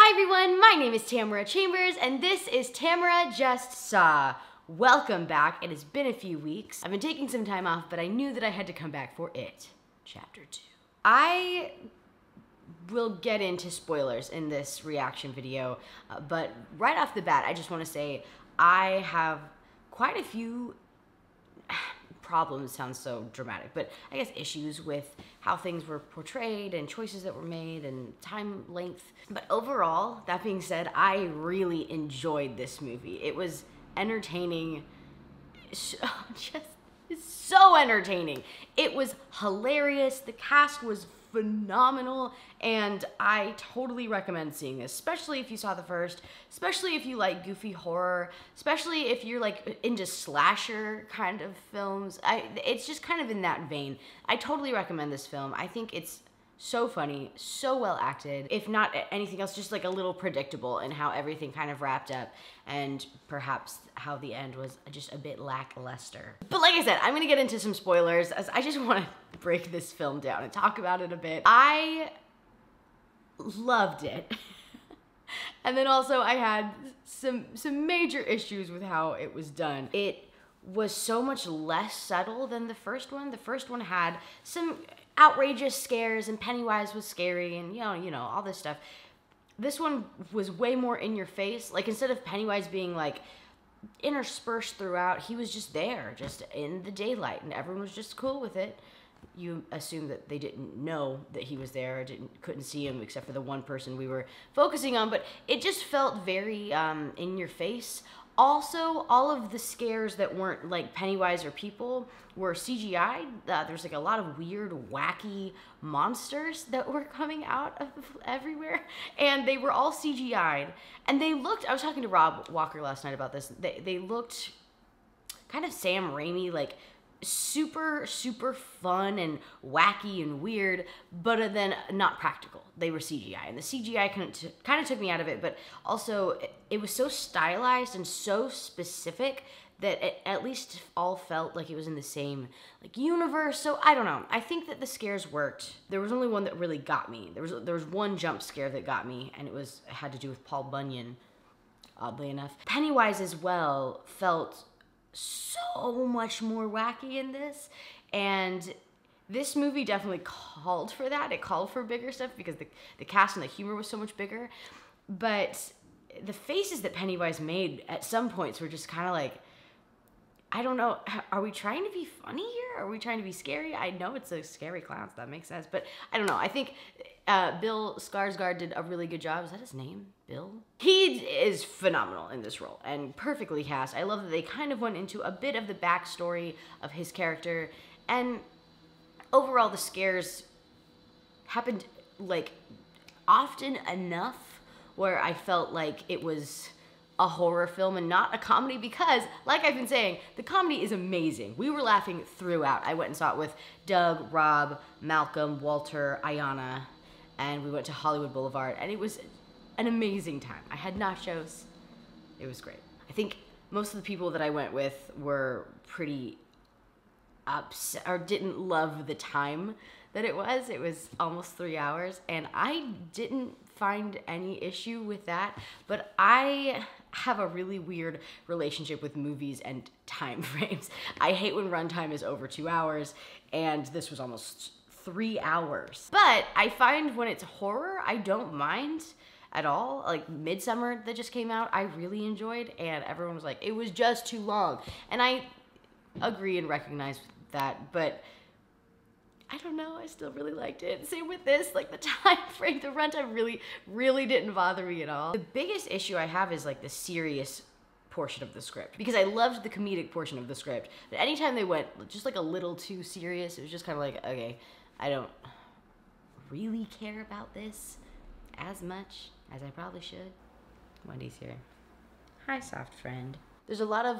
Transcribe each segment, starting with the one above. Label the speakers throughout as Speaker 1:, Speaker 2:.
Speaker 1: Hi everyone, my name is Tamara Chambers and this is Tamara Just Saw. Welcome back. It has been a few weeks. I've been taking some time off, but I knew that I had to come back for It, Chapter 2. I will get into spoilers in this reaction video, but right off the bat, I just want to say I have quite a few problems, sounds so dramatic, but I guess issues with how things were portrayed and choices that were made and time length. But overall, that being said, I really enjoyed this movie. It was entertaining, just so entertaining. It was hilarious. The cast was phenomenal, and I totally recommend seeing this, especially if you saw the first, especially if you like goofy horror, especially if you're like into slasher kind of films. It's just kind of in that vein. I totally recommend this film. I think it's so funny, so well acted. If not anything else, just like a little predictable in how everything kind of wrapped up, and perhaps how the end was just a bit lackluster. But like I said, I'm gonna get into some spoilers as I just want to break this film down and talk about it a bit. I loved it. And then also I had some major issues with how it was done. It was so much less subtle than the first one. The first one had some outrageous scares and Pennywise was scary and you know all this stuff. This one was way more in your face. Like, instead of Pennywise being like interspersed throughout, he was just there, just in the daylight, and everyone was just cool with it. You assume that they didn't know that he was there, couldn't see him except for the one person we were focusing on, but it just felt very in your face. Also, all of the scares that weren't like Pennywise or people were CGI'd. There's like a lot of weird, wacky monsters that were coming out of everywhere, and they were all CGI'd. And they looked, I was talking to Rob Walker last night about this, they looked kind of Sam Raimi, like super fun and wacky and weird, but then not practical. They were CGI, and the CGI kind of took me out of it, but also it was so stylized and so specific that it at least all felt like it was in the same like universe. So I don't know. I think that the scares worked. There was only one that really got me. There was one jump scare that got me, and it had to do with Paul Bunyan, oddly enough. Pennywise as well felt so much more wacky in this, and this movie definitely called for that. It called for bigger stuff because the cast and the humor was so much bigger, but the faces that Pennywise made at some points were just kind of like, I don't know, are we trying to be funny here? Are we trying to be scary? I know it's a scary clown, so that makes sense, but I don't know. I think Bill Skarsgård did a really good job. Is that his name? Bill? He is phenomenal in this role and perfectly cast. I love that they kind of went into a bit of the backstory of his character, and overall the scares happened like often enough where I felt like it was a horror film and not a comedy, because like I've been saying, the comedy is amazing. We were laughing throughout. I went and saw it with Doug, Rob, Malcolm, Walter, Ayana, and we went to Hollywood Boulevard, and it was an amazing time. I had nachos. It was great. I think most of the people that I went with were pretty upset or didn't love the time that it was. It was almost 3 hours, and I didn't find any issue with that, but I have a really weird relationship with movies and time frames. I hate when runtime is over 2 hours, and this was almost 3 hours. But I find when it's horror, I don't mind at all. Like Midsommar that just came out, I really enjoyed, and everyone was like, it was just too long. And I agree and recognize that, but I don't know, I still really liked it. Same with this, like the time frame, the runtime really didn't bother me at all. The biggest issue I have is like the serious portion of the script, because I loved the comedic portion of the script, but anytime they went just like a little too serious, it was just kind of like, okay, I don't really care about this as much as I probably should. Wendy's here. Hi, soft friend. There's a lot of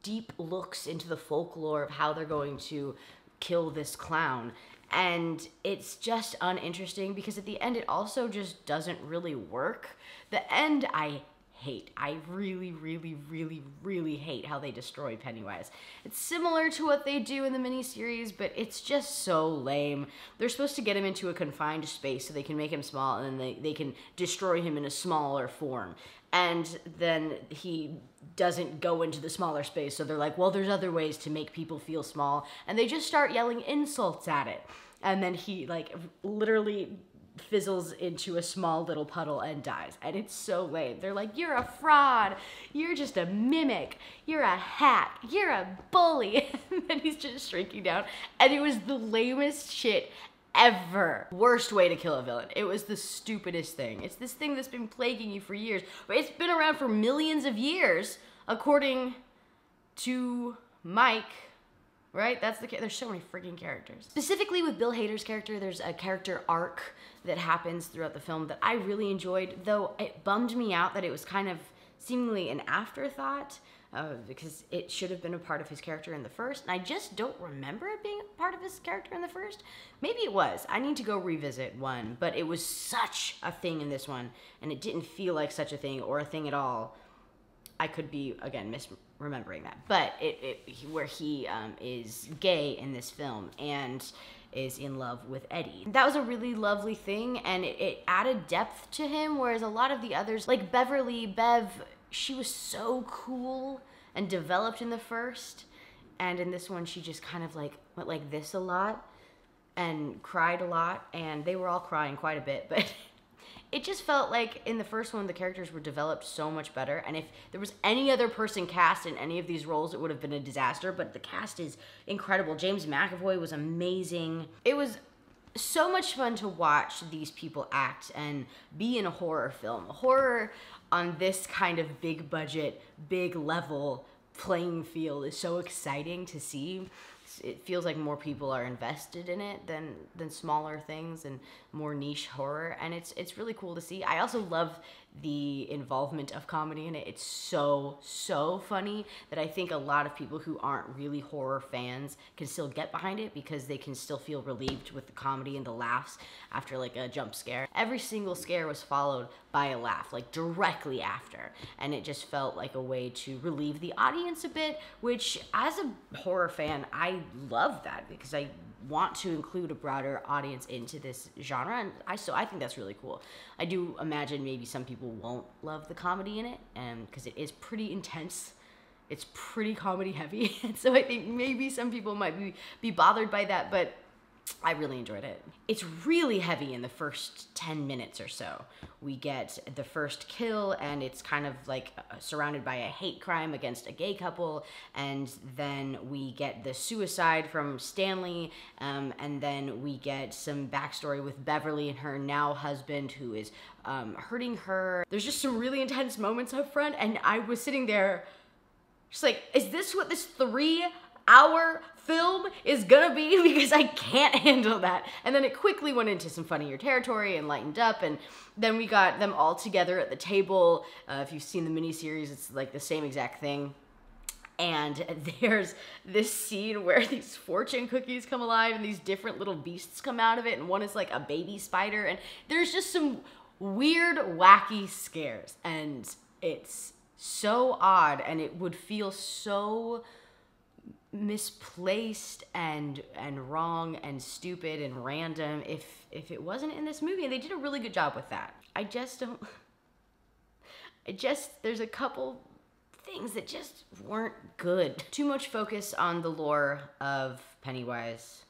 Speaker 1: deep looks into the folklore of how they're going to kill this clown, and it's just uninteresting because at the end it also just doesn't really work. The end I hate. I really, really, really, really hate how they destroy Pennywise. It's similar to what they do in the miniseries, but it's just so lame. They're supposed to get him into a confined space so they can make him small, and then they can destroy him in a smaller form. And then he doesn't go into the smaller space, so they're like, well, there's other ways to make people feel small, and they just start yelling insults at it. And then he, like, literally fizzles into a small little puddle and dies. And it's so lame. They're like, you're a fraud. You're just a mimic. You're a hack. You're a bully. And then he's just shrinking down. And it was the lamest shit ever. Worst way to kill a villain. It was the stupidest thing. It's this thing that's been plaguing you for years. It's been around for millions of years, according to Mike. Right? There's so many freaking characters. Specifically with Bill Hader's character, there's a character arc that happens throughout the film that I really enjoyed, though it bummed me out that it was kind of seemingly an afterthought, because it should have been a part of his character in the first, and I just don't remember it being a part of his character in the first. Maybe it was. I need to go revisit one, but it was such a thing in this one, and it didn't feel like such a thing or a thing at all. I could be, again, misremembering that. But where he is gay in this film and is in love with Eddie. That was a really lovely thing, and it added depth to him, whereas a lot of the others, like Bev, she was so cool and developed in the first, and in this one she just kind of like went like this a lot and cried a lot, and they were all crying quite a bit, but it just felt like in the first one, the characters were developed so much better. And if there was any other person cast in any of these roles, it would have been a disaster. But the cast is incredible. James McAvoy was amazing. It was so much fun to watch these people act and be in a horror film. Horror on this kind of big budget, big level playing field is so exciting to see. It feels like more people are invested in it than smaller things and more niche horror, and it's really cool to see. I also love the involvement of comedy in it. It's so funny that I think a lot of people who aren't really horror fans can still get behind it because they can still feel relieved with the comedy and the laughs after like a jump scare. Every single scare was followed by a laugh, like directly after, and it just felt like a way to relieve the audience a bit, which as a horror fan, I love that because I want to include a broader audience into this genre, and I think that's really cool. I do imagine maybe some people won't love the comedy in it, because it is pretty intense. It's pretty comedy heavy, and so I think maybe some people might be bothered by that, but I really enjoyed it. It's really heavy in the first 10 minutes or so. We get the first kill, and it's kind of like surrounded by a hate crime against a gay couple, and then we get the suicide from Stanley, and then we get some backstory with Beverly and her now husband who is hurting her. There's just some really intense moments up front, and I was sitting there just like, is this what this 3-hour film is gonna be? Because I can't handle that. And then it quickly went into some funnier territory and lightened up, and then we got them all together at the table. If you've seen the miniseries, it's like the same exact thing. And there's this scene where these fortune cookies come alive and these different little beasts come out of it, and one is like a baby spider, and there's just some weird, wacky scares, and it's so odd, and it would feel so misplaced and wrong and stupid and random if it wasn't in this movie, and they did a really good job with that. There's a couple things that just weren't good. Too much focus on the lore of Pennywise,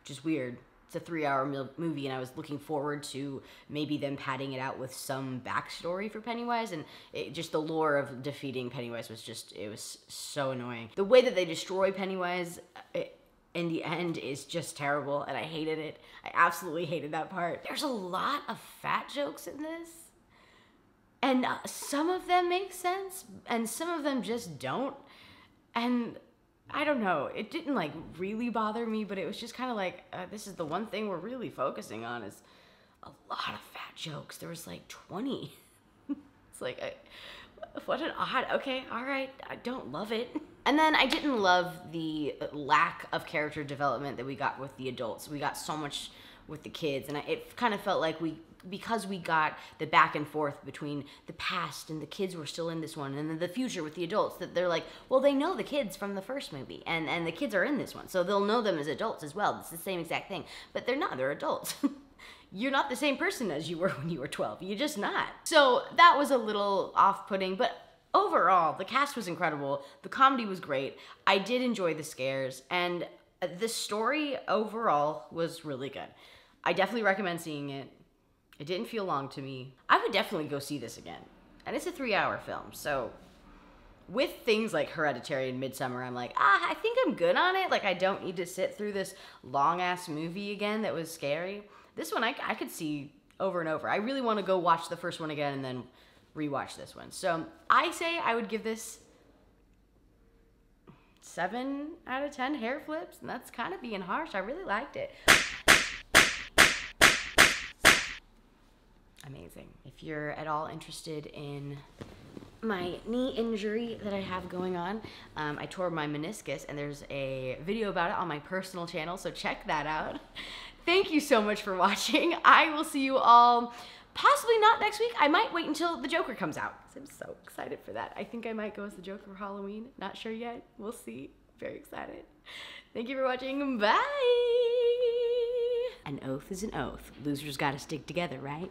Speaker 1: which is weird. It's a 3-hour movie, and I was looking forward to maybe them padding it out with some backstory for Pennywise, and just the lore of defeating Pennywise was it was so annoying. The way that they destroy Pennywise in the end is just terrible, and I hated it. I absolutely hated that part. There's a lot of fat jokes in this, and some of them make sense, and some of them just don't, and I don't know, it didn't like really bother me, but it was just kind of like, this is the one thing we're really focusing on is a lot of fat jokes. There was like 20. It's like, what an odd, okay, all right, I don't love it. And then I didn't love the lack of character development that we got with the adults. We got so much with the kids, and it kind of felt like we because we got the back and forth between the past and the kids were still in this one, and then the future with the adults, that they're like, well, they know the kids from the first movie, and the kids are in this one, so they'll know them as adults as well. It's the same exact thing, but they're not, they're adults. You're not the same person as you were when you were 12. You're just not. So that was a little off-putting, but overall, the cast was incredible. The comedy was great. I did enjoy the scares, and the story overall was really good. I definitely recommend seeing it. It didn't feel long to me. I would definitely go see this again. And it's a 3-hour film, so with things like Hereditary and Midsommar, I'm like, I think I'm good on it. Like, I don't need to sit through this long-ass movie again that was scary. This one, I could see over and over. I really want to go watch the first one again and then rewatch this one. So I say I would give this 7 out of 10 hair flips, and that's kind of being harsh. I really liked it. Amazing. If you're at all interested in my knee injury that I have going on, I tore my meniscus, and there's a video about it on my personal channel, so check that out. Thank you so much for watching. I will see you all possibly not next week. I might wait until the Joker comes out. I'm so excited for that. I think I might go as the Joker for Halloween. Not sure yet. We'll see. Very excited. Thank you for watching. Bye. An oath is an oath. Losers gotta stick together, right?